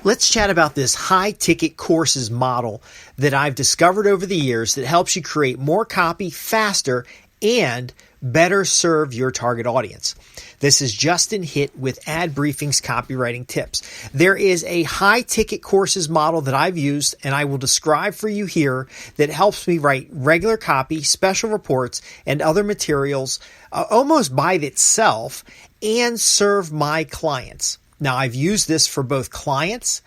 Let's chat about this high ticket courses model that I've discovered over the years that helps you create more copy faster and better serve your target audience. This is Justin Hitt with Ad Briefing's Copywriting Tips. There is a high ticket courses model that I've used and I will describe for you here that helps me write regular copy, special reports, and other materials almost by itself and serve my clients. Now, I've used this for both clients,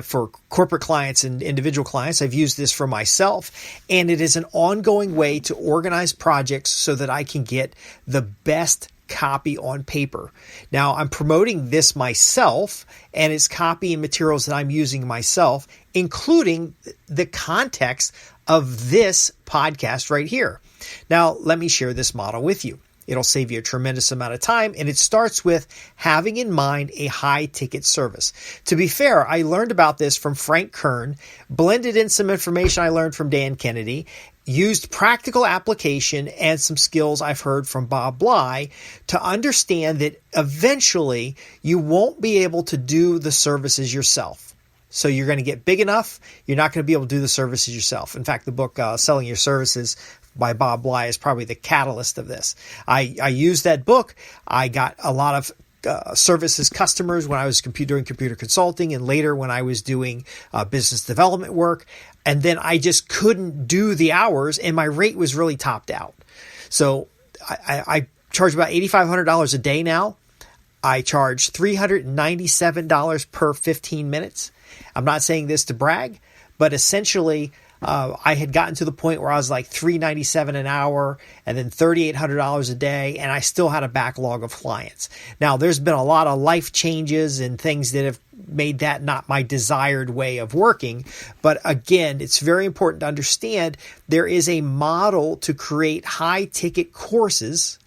for corporate clients and individual clients. I've used this for myself, and it is an ongoing way to organize projects so that I can get the best copy on paper. Now, I'm promoting this myself, and it's copy and materials that I'm using myself, including the context of this podcast right here. Now, let me share this model with you. It'll save you a tremendous amount of time, and it starts with having in mind a high-ticket service. To be fair, I learned about this from Frank Kern, blended in some information I learned from Dan Kennedy, used practical application and some skills I've heard from Bob Bly to understand that eventually you won't be able to do the services yourself. So you're going to get big enough, you're not going to be able to do the services yourself. In fact, the book, Selling Your Services by Bob Bly is probably the catalyst of this. I used that book. I got a lot of services customers when I was doing computer consulting and later when I was doing business development work. And then I just couldn't do the hours and my rate was really topped out. So I charge about $8,500 a day now. I charge $397 per 15 minutes. I'm not saying this to brag, but essentially I had gotten to the point where I was like $397 an hour and then $3,800 a day, and I still had a backlog of clients. Now, there's been a lot of life changes and things that have made that not my desired way of working. But again, it's very important to understand there is a model to create high-ticket courses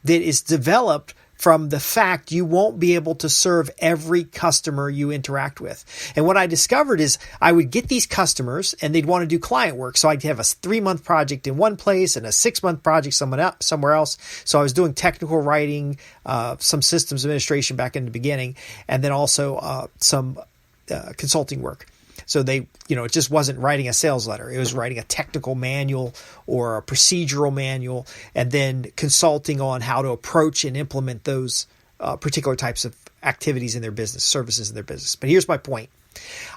that is developed from the fact you won't be able to serve every customer you interact with. And what I discovered is I would get these customers and they'd want to do client work. So I'd have a 3-month project in one place and a 6-month project somewhere else. So I was doing technical writing, some systems administration back in the beginning, and then also some consulting work. So it just wasn't writing a sales letter. It was writing a technical manual or a procedural manual and then consulting on how to approach and implement those particular types of activities in their business, services in their business. But here's my point.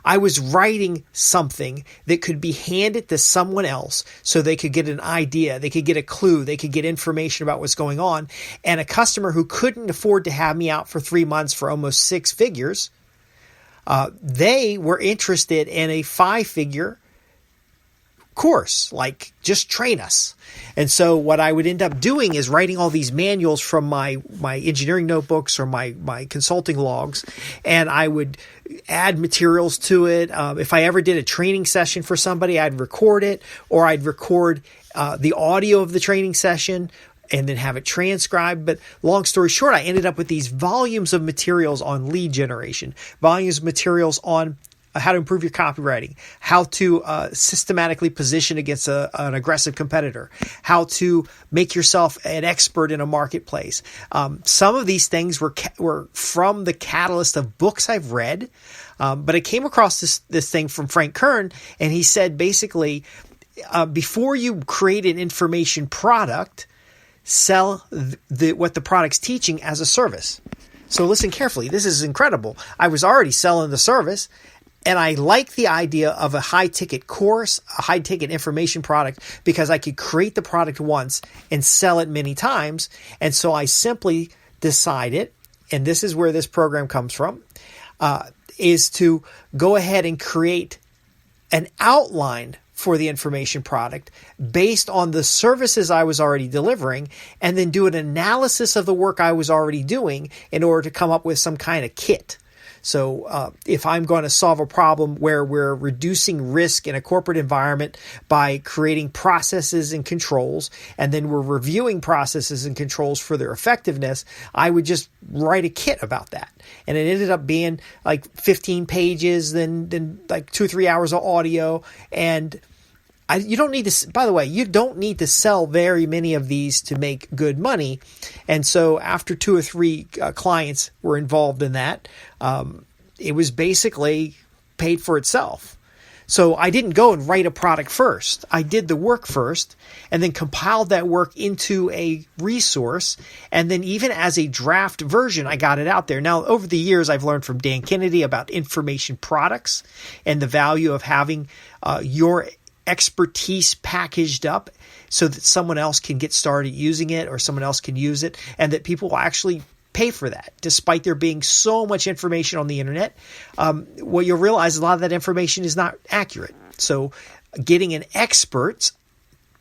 I was writing something that could be handed to someone else so they could get an idea, they could get a clue, they could get information about what's going on. And a customer who couldn't afford to have me out for 3 months for almost 6 figures, they were interested in a 5-figure course, like just train us. And so what I would end up doing is writing all these manuals from my engineering notebooks or my consulting logs, and I would add materials to it. If I ever did a training session for somebody, I'd record it, or I'd record the audio of the training session and then have it transcribed. But long story short, I ended up with these volumes of materials on lead generation, volumes of materials on how to improve your copywriting, how to systematically position against an aggressive competitor, how to make yourself an expert in a marketplace. Some of these things were from the catalyst of books I've read, but I came across this thing from Frank Kern, and he said basically, before you create an information product, sell what the product's teaching as a service. So listen carefully. This is incredible. I was already selling the service, and I like the idea of a high-ticket course, a high-ticket information product, because I could create the product once and sell it many times. And so I simply decided, and this is where this program comes from, is to go ahead and create an outline for the information product based on the services I was already delivering, and then do an analysis of the work I was already doing in order to come up with some kind of kit. So if I'm going to solve a problem where we're reducing risk in a corporate environment by creating processes and controls, and then we're reviewing processes and controls for their effectiveness, I would just write a kit about that. And it ended up being like 15 pages, then like 2 or 3 hours of audio. And you don't need to, by the way, you don't need to sell very many of these to make good money. And so after 2 or 3 clients were involved in that, it was basically paid for itself. So I didn't go and write a product first. I did the work first and then compiled that work into a resource. And then even as a draft version, I got it out there. Now, over the years, I've learned from Dan Kennedy about information products and the value of having your expertise packaged up so that someone else can get started using it or someone else can use it, and that people will actually pay for that, despite there being so much information on the internet. What you'll realize, a lot of that information is not accurate. So getting an expert's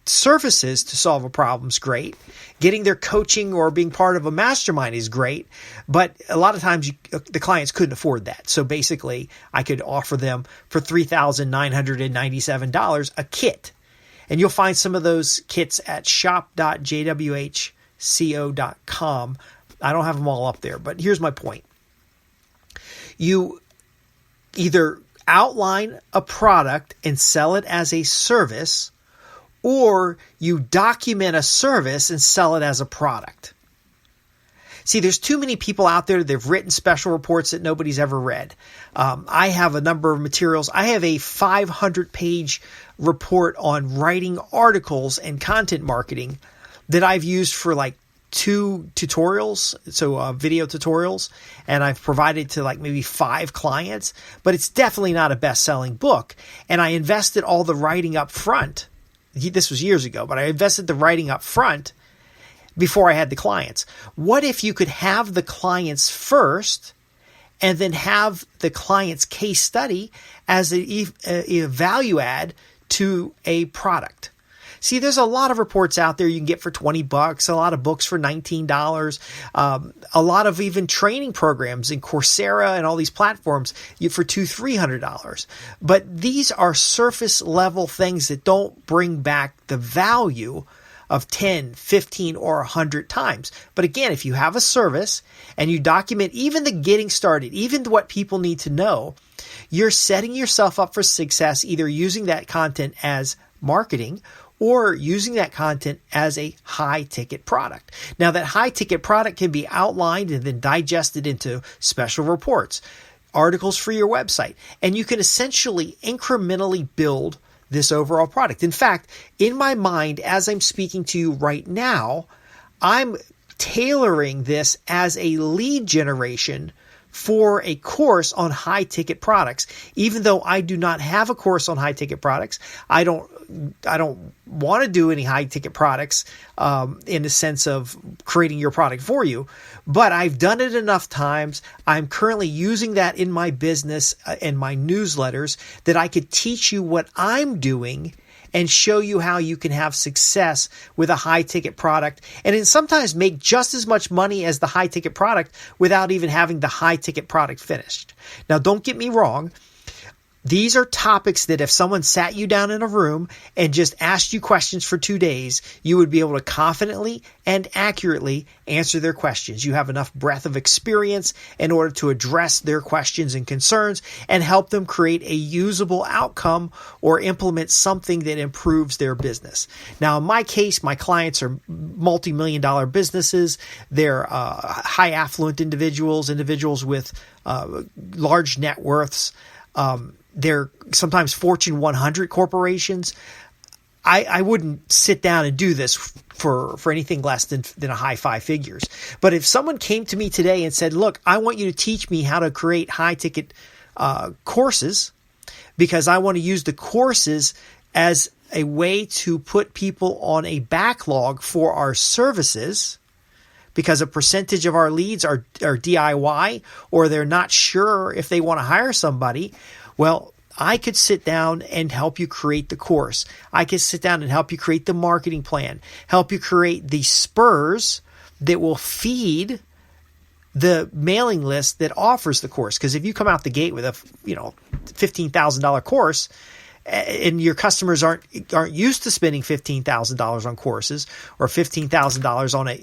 services to solve a problem is great. Getting their coaching or being part of a mastermind is great. But a lot of times the clients couldn't afford that. So basically, I could offer them for $3,997 a kit. And you'll find some of those kits at shop.jwhco.com. I don't have them all up there, but here's my point. You either outline a product and sell it as a service, or you document a service and sell it as a product. See, there's too many people out there that have written special reports that nobody's ever read. I have a number of materials. I have a 500-page report on writing articles and content marketing that I've used for like 2 tutorials, so video tutorials, and I've provided to like maybe 5 clients, but it's definitely not a best-selling book. And I invested all the writing up front. This was years ago, but I invested the writing up front before I had the clients. What if you could have the clients first and then have the client's case study as a value add to a product? See, there's a lot of reports out there you can get for $20, a lot of books for $19, a lot of even training programs in Coursera and all these platforms for $200-$300. But these are surface level things that don't bring back the value of 10, 15, or 100 times. But again, if you have a service and you document even the getting started, even what people need to know, you're setting yourself up for success, either using that content as marketing or using that content as a high-ticket product. Now, that high-ticket product can be outlined and then digested into special reports, articles for your website, and you can essentially incrementally build this overall product. In fact, in my mind, as I'm speaking to you right now, I'm tailoring this as a lead generation for a course on high-ticket products. Even though I do not have a course on high-ticket products, I don't want to do any high-ticket products in the sense of creating your product for you, but I've done it enough times. I'm currently using that in my business and my newsletters that I could teach you what I'm doing and show you how you can have success with a high-ticket product and then sometimes make just as much money as the high-ticket product without even having the high-ticket product finished. Now, don't get me wrong. These are topics that if someone sat you down in a room and just asked you questions for 2 days, you would be able to confidently and accurately answer their questions. You have enough breadth of experience in order to address their questions and concerns and help them create a usable outcome or implement something that improves their business. Now, in my case, my clients are multi-million-dollar businesses. They're high affluent individuals with large net worths. They're sometimes Fortune 100 corporations. I wouldn't sit down and do this for anything less than a high 5 figures. But if someone came to me today and said, look, I want you to teach me how to create high ticket courses because I want to use the courses as a way to put people on a backlog for our services, because a percentage of our leads are DIY or they're not sure if they want to hire somebody. Well, I could sit down and help you create the course. I could sit down and help you create the marketing plan, help you create the spurs that will feed the mailing list that offers the course. Because if you come out the gate with a $15,000 course, and your customers aren't used to spending $15,000 on courses, or $15,000 on a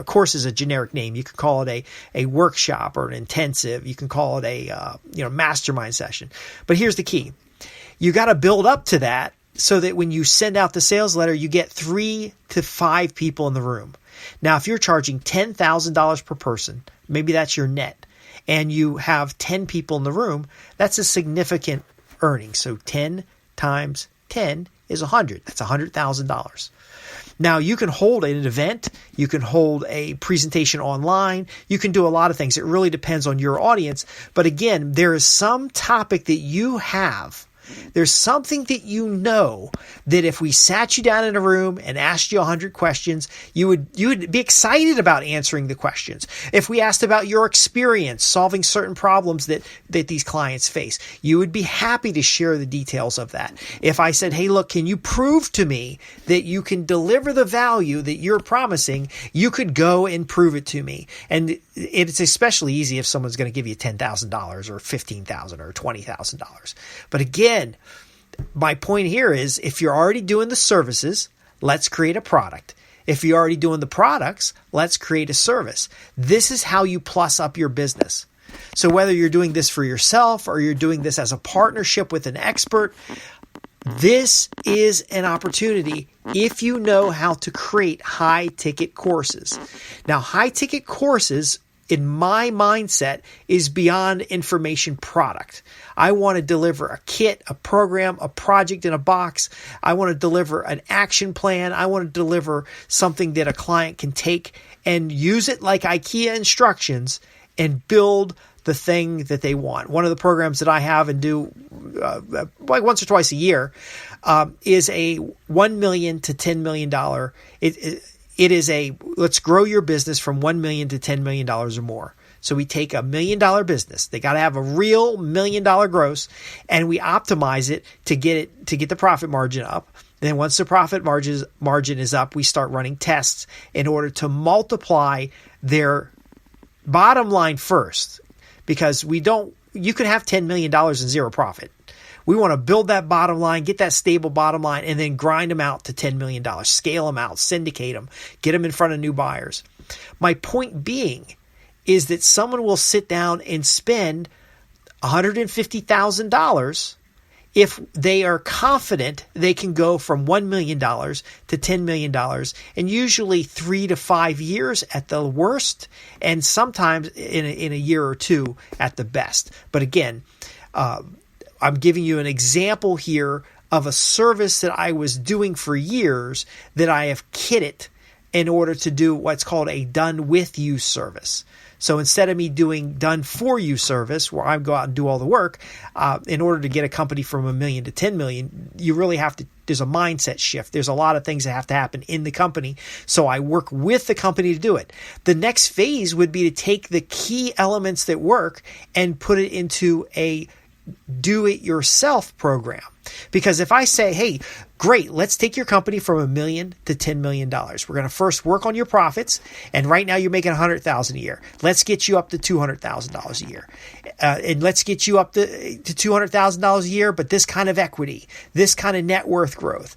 course is a generic name. You can call it a workshop or an intensive. You can call it a mastermind session. But here's the key: you got to build up to that so that when you send out the sales letter, you get 3 to 5 people in the room. Now, if you're charging $10,000 per person, maybe that's your net, and you have 10 people in the room, that's a significant earning. So 10 times 10 is 100. That's $100,000. Now, you can hold an event, you can hold a presentation online, you can do a lot of things. It really depends on your audience. But again, there is some topic that you have. There's something that you know that if we sat you down in a room and asked you 100 questions, you would be excited about answering the questions. If we asked about your experience solving certain problems that these clients face, you would be happy to share the details of that. If I said, hey, look, can you prove to me that you can deliver the value that you're promising? You could go and prove it to me. And it's especially easy if someone's going to give you $10,000 or $15,000 or $20,000. But again, my point here is if you're already doing the services, let's create a product. If you're already doing the products, let's create a service. This is how you plus up your business. So whether you're doing this for yourself or you're doing this as a partnership with an expert, this is an opportunity if you know how to create high-ticket courses. Now, high-ticket courses, in my mindset, is beyond information product. I want to deliver a kit, a program, a project in a box. I want to deliver an action plan. I want to deliver something that a client can take and use it like IKEA instructions and build the thing that they want. One of the programs that I have and do like once or twice a year is a $1 million to $10 million. It is a, let's grow your business from $1 million to $10 million or more. So we take $1 million business. They got to have a real $1 million gross, and we optimize it to get the profit margin up. Then once the profit margin is up, we start running tests in order to multiply their bottom line first, because you could have $10 million and zero profit. We want to build that bottom line, get that stable bottom line, and then grind them out to $10 million, scale them out, syndicate them, get them in front of new buyers. My point being is that someone will sit down and spend $150,000 if they are confident they can go from $1 million to $10 million, and usually 3 to 5 years at the worst, and sometimes in a year or two at the best. But again, I'm giving you an example here of a service that I was doing for years that I have kitted in order to do what's called a done with you service. So instead of me doing done for you service, where I go out and do all the work, in order to get a company from $1 million to $10 million, you really have to, there's a mindset shift. There's a lot of things that have to happen in the company. So I work with the company to do it. The next phase would be to take the key elements that work and put it into a do-it-yourself program. Because if I say, hey, great, let's take your company from $1 million to $10 million. We're going to first work on your profits. And right now you're making $100,000 a year. Let's get you up to $200,000 a year. And let's get you up to $200,000 a year, but this kind of equity, this kind of net worth growth.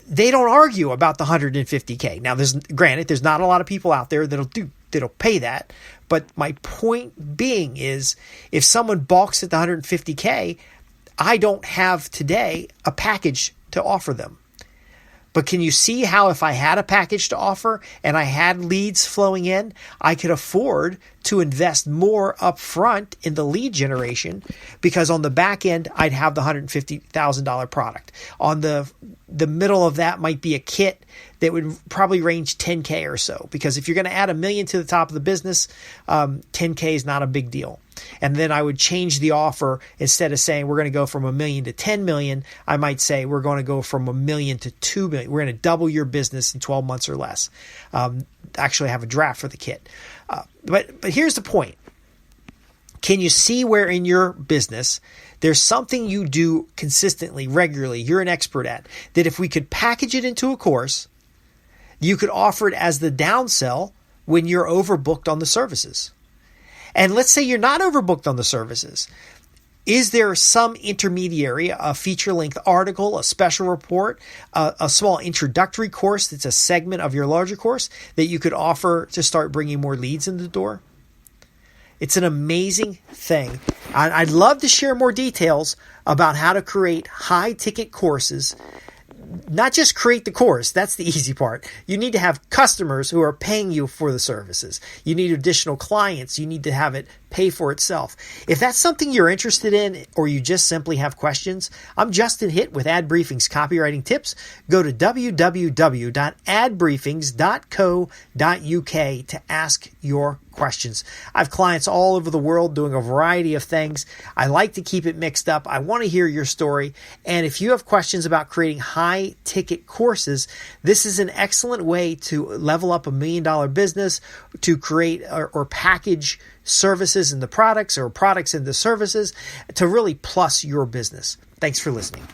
They don't argue about the $150K. Now, there's not a lot of people out there that'll pay that. But my point being is, if someone balks at the $150K, I don't have today a package to offer them. But can you see how if I had a package to offer and I had leads flowing in, I could afford to invest more upfront in the lead generation, because on the back end, I'd have the $150,000 product. On the middle of that might be a kit that would probably range $10K or so, because if you're going to add $1 million to the top of the business, $10K is not a big deal. And then I would change the offer. Instead of saying we're going to go from $1 million to $10 million, I might say we're going to go from $1 million to $2 million. We're going to double your business in 12 months or less. Actually have a draft for the kit. But here's the point. Can you see where in your business there's something you do consistently, regularly, you're an expert at, that if we could package it into a course, you could offer it as the downsell when you're overbooked on the services? And let's say you're not overbooked on the services. Is there some intermediary, a feature-length article, a special report, a small introductory course that's a segment of your larger course that you could offer to start bringing more leads in the door? It's an amazing thing. I'd love to share more details about how to create high-ticket courses not just create the course. That's the easy part. You need to have customers who are paying you for the services. You need additional clients. You need to have it pay for itself. If that's something you're interested in, or you just simply have questions, I'm Justin Hitt with Ad Briefing's Copywriting Tips. Go to www.adbriefings.co.uk to ask your questions. I have clients all over the world doing a variety of things. I like to keep it mixed up. I want to hear your story. And if you have questions about creating high ticket courses, this is an excellent way to level up $1 million business, to create or package services into products or products into services to really plus your business. Thanks for listening.